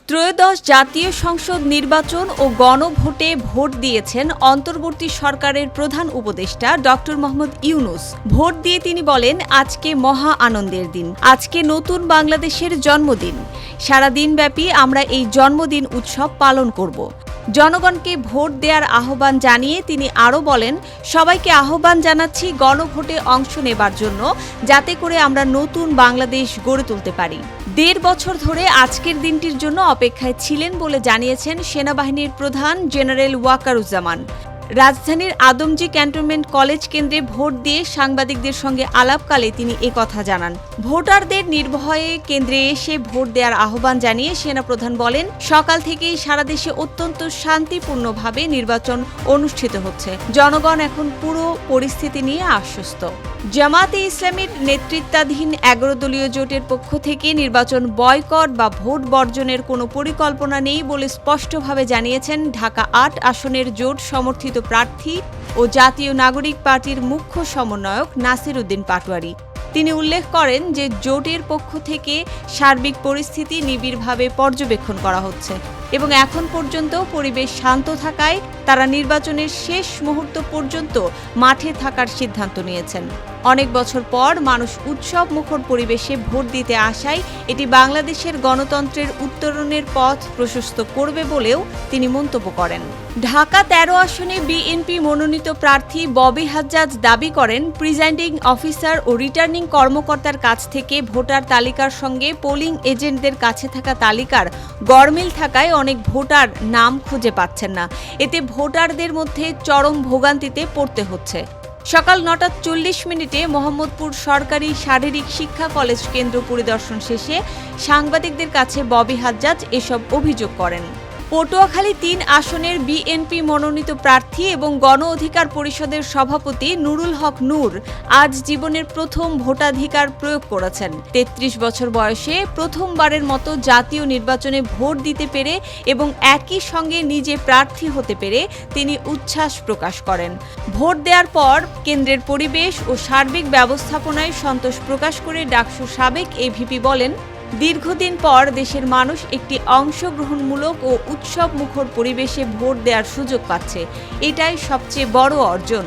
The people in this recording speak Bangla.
ত্রয়োদশ জাতীয় সংসদ নির্বাচন ও গণভোটে ভোট দিয়েছেন অন্তর্বর্তী সরকারের প্রধান উপদেষ্টা ডক্টর মোহাম্মদ ইউনূস। ভোট দিয়ে তিনি বলেন, আজকে মহা আনন্দের দিন, আজকে নতুন বাংলাদেশের জন্মদিন। সারা দিনব্যাপী আমরা এই জন্মদিন উৎসব পালন করব। জনগণকে ভোট দেওয়ার আহ্বান জানিয়ে তিনি আরও বলেন, সবাইকে আহ্বান জানাচ্ছি গণভোটে অংশ নেবার জন্য, যাতে করে আমরা নতুন বাংলাদেশ গড়ে তুলতে পারি। ১.৫ বছর ধরে আজকের দিনটির জন্য অপেক্ষায় ছিলেন বলে জানিয়েছেন সেনাবাহিনীর প্রধান জেনারেল ওয়াকারুজ্জামান। রাজধানীর আদমজী ক্যান্টনমেন্ট কলেজ কেন্দ্রে ভোট দিয়ে সাংবাদিকদের সঙ্গে আলাপকালে তিনি একথা জানান। ভোটারদের নির্ভয়ে কেন্দ্রে এসে ভোট দেওয়ার আহ্বান জানিয়ে সেনাপ্রধান বলেন, সকাল থেকেই সারা দেশে অত্যন্ত শান্তিপূর্ণভাবে নির্বাচন অনুষ্ঠিত হচ্ছে। জনগণ এখন পুরো পরিস্থিতি নিয়ে আশ্বস্ত। জামায়াতে ইসলামীর নেতৃত্বাধীন ১১ দলীয় জোটের পক্ষ থেকে নির্বাচন বয়কট বা ভোট বর্জনের কোনো পরিকল্পনা নেই বলে স্পষ্টভাবে জানিয়েছেন ঢাকা ৮ আসনের জোট সমর্থিত প্রার্থী ও জাতীয় নাগরিক পার্টির মুখ্য সমন্বয়ক নাসির উদ্দিন পাটোয়ারি। তিনি উল্লেখ করেন যে জোটের পক্ষ থেকে সার্বিক পরিস্থিতি নিবিড়ভাবে পর্যবেক্ষণ করা হচ্ছে এবং এখন পর্যন্ত পরিবেশ শান্ত থাকায় তারা নির্বাচনের শেষ মুহূর্ত পর্যন্ত মাঠে থাকার সিদ্ধান্ত নিয়েছেন। অনেক বছর পর মানুষ উৎসব মুখর পরিবেশে ভোট দিতে আসায় এটি বাংলাদেশের গণতন্ত্রের উত্তরণের পথ প্রশস্ত করবে বলেও তিনি মন্তব্য করেন। ঢাকা ১৩ আসনে বিএনপি মনোনীত প্রার্থী ববি হাজ্জাজ দাবি করেন, প্রিজাইডিং অফিসার ও রিটার্নিং কর্মকর্তার কাছ থেকে ভোটার তালিকার সঙ্গে পোলিং এজেন্টদের কাছে থাকা তালিকার গরমিল থাকায় অনেক ভোটার নাম খুঁজে পাচ্ছেন না। এতে ভোটারদের মধ্যে চরম ভোগান্তিতে পড়তে হচ্ছে। সকাল ৯টা ৪০ মোহাম্মদপুর সরকারি শারীরিক শিক্ষা কলেজ কেন্দ্র পরিদর্শন শেষে সাংবাদিকদের কাছে ববি হাজ্জাজ এসব অভিযোগ করেন। পটুয়াখালী ৩ আসনের বিএনপি মনোনীত প্রার্থী এবং গণ অধিকার পরিষদের সভাপতি নুরুল হক নূর আজ জীবনের প্রথম ভোটাধিকার প্রয়োগ করেছেন। ৩৩ বছর বয়সে প্রথমবারের মতো জাতীয় নির্বাচনে ভোট দিতে পেরে এবং একই সঙ্গে নিজে প্রার্থী হতে পেরে তিনি উচ্ছ্বাস প্রকাশ করেন। ভোট দেওয়ার পর কেন্দ্রের পরিবেশ ও সার্বিক ব্যবস্থাপনায় সন্তোষ প্রকাশ করে ডাকসুর সাবেক এভিপি বলেন, দীর্ঘদিন পর দেশের মানুষ একটি অংশগ্রহণমূলক ও উৎসব মুখর পরিবেশে ভোট দেওয়ার সুযোগ পাচ্ছে। এটাই সবচেয়ে বড় অর্জন।